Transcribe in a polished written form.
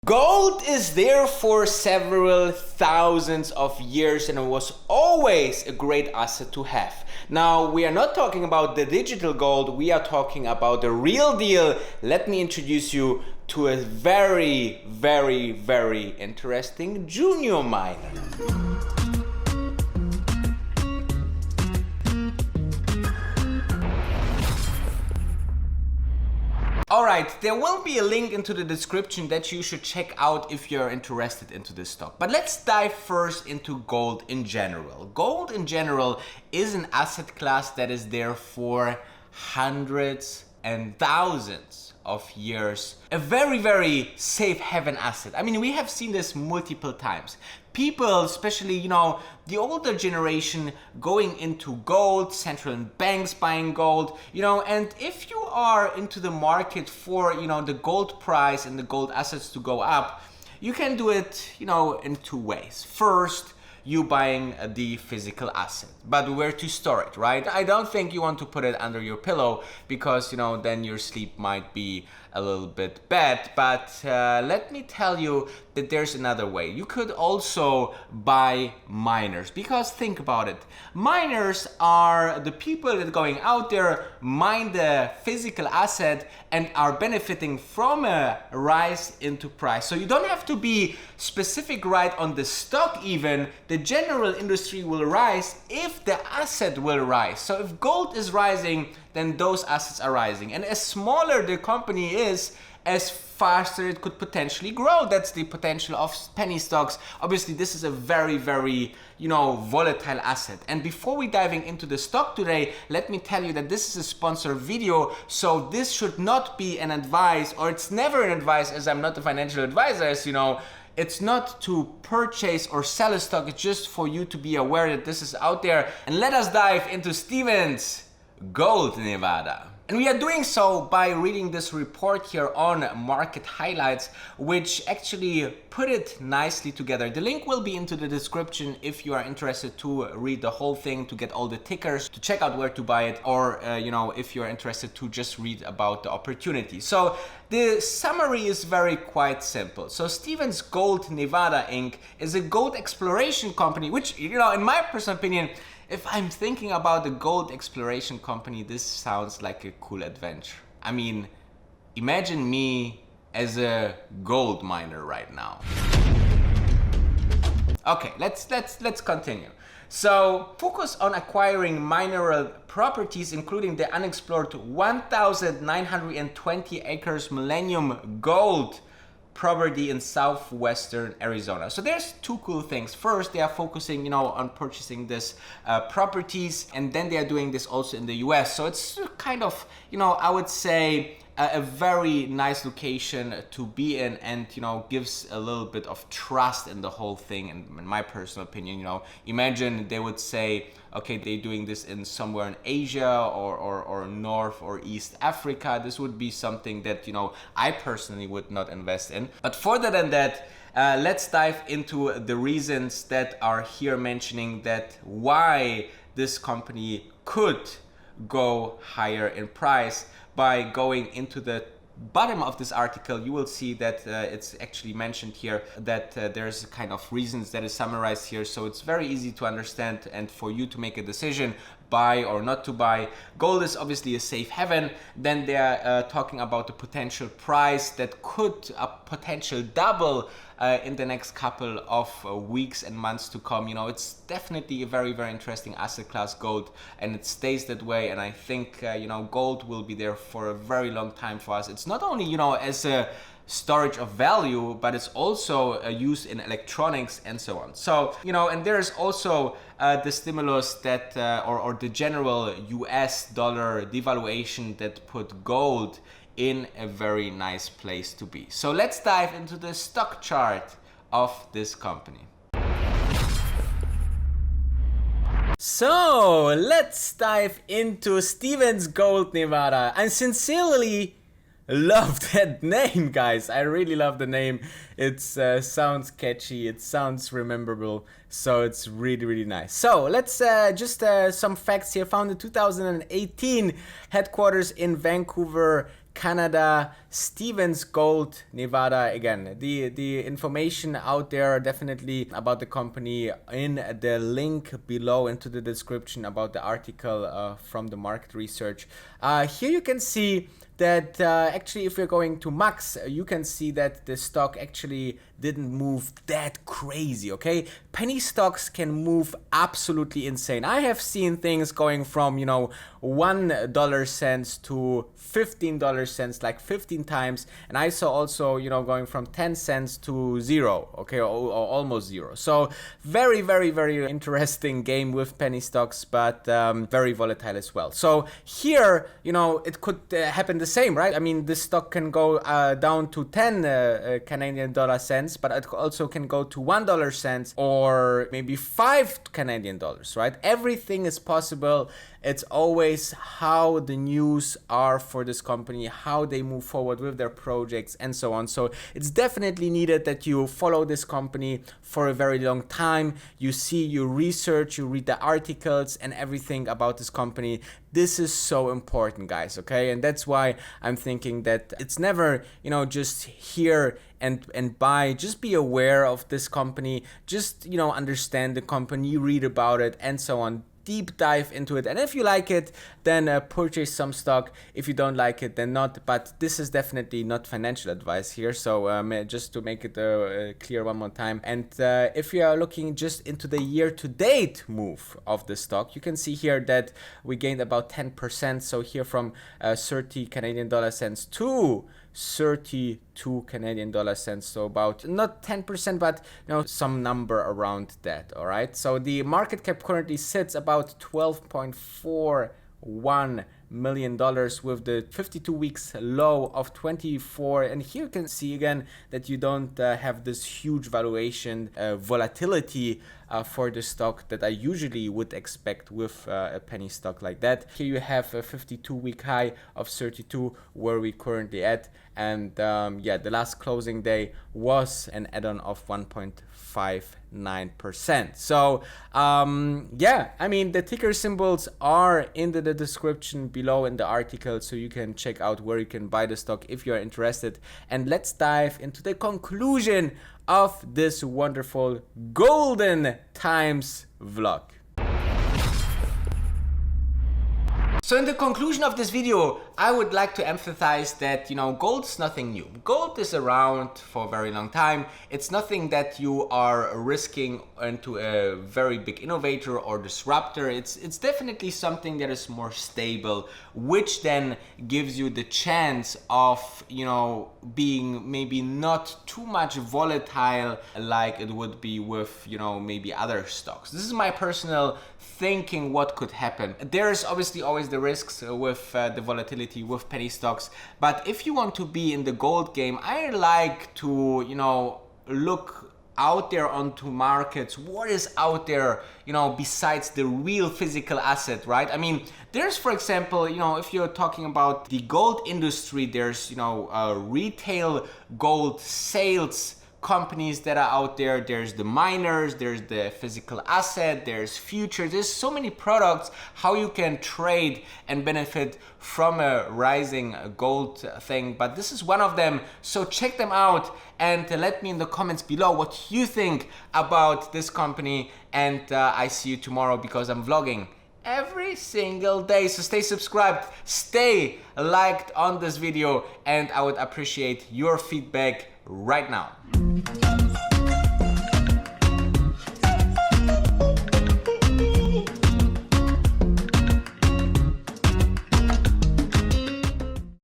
Gold is there for several thousands of years and it was always a great asset to have. Now, we are not talking about the digital gold, we are talking about the real deal. Let me introduce you to a very interesting junior miner. Alright, there will be a link into the description that you should check out if you're interested into this stock. But let's dive first into gold in general. Gold in general is an asset class that is there for hundreds and thousands of years. A very safe haven asset. I mean, we have seen this multiple times. People, especially, the older generation going into gold, central banks buying gold, and if you are into the market for, the gold price and the gold assets to go up, you can do it, in two ways. First, you buying the physical asset, but where to store it, right? I don't think you want to put it under your pillow because, then your sleep might be a little bit bad. But let me tell you that there's another way. You could also buy miners, because think about it. Miners are the people that are going out there, mine the physical asset and are benefiting from a rise into price. So you don't have to be specific right on the stock even. The general industry will rise if the asset will rise. So if gold is rising, then those assets are rising. And as smaller the company is, as faster it could potentially grow. That's the potential of penny stocks. Obviously, this is a very volatile asset. And before we diving into the stock today, let me tell you that this is a sponsored video. So this should not be an advice, or it's never an advice, as I'm not a financial advisor, as you know. It's not to purchase or sell a stock. It's just for you to be aware that this is out there. And let us dive into Stephens Gold Nevada. And we are doing so by reading this report here on Market Highlights, which actually put it nicely together. The link will be into the description if you are interested to read the whole thing, to get all the tickers, to check out where to buy it, or if you're interested to just read about the opportunity. So the summary is quite simple. So Stephens Gold Nevada Inc. is a gold exploration company, which, in my personal opinion, if I'm thinking about the gold exploration company, this sounds like a cool adventure. I mean, imagine me as a gold miner right now. Okay, let's continue. So focus on acquiring mineral properties, including the unexplored 1,920 acres Millennium Gold property in southwestern Arizona. So there's two cool things. First, they are focusing, on purchasing this properties, and then they are doing this also in the US. So it's kind of, I would say a very nice location to be in, and gives a little bit of trust in the whole thing. And in my personal opinion, imagine they would say, okay, they're doing this in somewhere in Asia or North or East Africa. This would be something that I personally would not invest in. But further than that, let's dive into the reasons that are here mentioning that why this company could go higher in price. By going into the bottom of this article, you will see that it's actually mentioned here that there's kind of reasons that is summarized here. So it's very easy to understand and for you to make a decision, buy or not to buy. Gold is obviously a safe haven. Then they're talking about the potential price that could potential double in the next couple of weeks and months to come. It's definitely a very interesting asset class, gold, and it stays that way. And I think gold will be there for a very long time for us. It's not only as a storage of value, but it's also used in electronics and so on. So and there's also the stimulus that or the general US dollar devaluation that put gold in a very nice place to be. So let's dive into the stock chart of this company. So let's dive into Stephens Gold Nevada. I sincerely love that name, guys. I really love the name. It sounds catchy, it sounds rememberable, so it's really nice. So let's just some facts here. Founded 2018, headquarters in Vancouver, Canada, Stevens Gold, Nevada. Again, the information out there definitely about the company in the link below into the description about the article from the market research. Here you can see that actually if you're going to max, you can see that the stock actually didn't move that crazy, okay? Penny stocks can move absolutely insane. I have seen things going from, you know, $1 cents to $15 cents, like 15 times. And I saw also, you know, going from 10 cents to zero, okay, or almost zero. So very, very, very interesting game with penny stocks, but very volatile as well. So here, you know, it could happen the same, right? I mean, this stock can go down to 10 Canadian dollar cents, but it also can go to $1 cents or maybe 5 Canadian dollars, right? Everything is possible. It's always how the news are for this company, how they move forward with their projects and so on. So it's definitely needed that you follow this company for a very long time. You see, you research, you read the articles and everything about this company. This is so important, guys, okay? And that's why I'm thinking that it's never, you know, just hear and buy. Just be aware of this company. Just, you know, understand the company, read about it and so on. Deep dive into it, and if you like it, then purchase some stock. If you don't like it, then not. But this is definitely not financial advice here, so just to make it clear one more time. And if you are looking just into the year-to-date move of the stock, you can see here that we gained about 10%. So here from 30 Canadian dollar cents to 32 Canadian dollar cents, so about not 10%, but you know, some number around that. All right, so the market cap currently sits about $12.41 million with the 52 weeks low of 24. And here you can see again that you don't have this huge valuation volatility for the stock that I usually would expect with a penny stock like that. Here you have a 52-week high of 32 where we currently at, and yeah, the last closing day was an add-on of 1.59%. So yeah, I mean, the ticker symbols are in the description below in the article, so you can check out where you can buy the stock if you are interested. And let's dive into the conclusion of this wonderful golden times vlog. So in the conclusion of this video, I would like to emphasize that, you know, gold is nothing new. Gold is around for a very long time. It's nothing that you are risking into a very big innovator or disruptor. It's definitely something that is more stable, which then gives you the chance of, you know, being maybe not too much volatile like it would be with, you know, maybe other stocks. This is my personal thinking what could happen. There's obviously always the risks with the volatility with penny stocks, but if you want to be in the gold game, I like to, you know, look out there onto markets. What is out there, you know, besides the real physical asset, right? I mean, there's, for example, you know, if you're talking about the gold industry, there's, you know, retail gold sales companies that are out there. There's the miners, there's the physical asset, there's futures. There's so many products how you can trade and benefit from a rising gold thing, but this is one of them. So check them out and let me in the comments below what you think about this company, and I see you tomorrow because I'm vlogging every single day. So stay subscribed, stay liked on this video, and I would appreciate your feedback right now.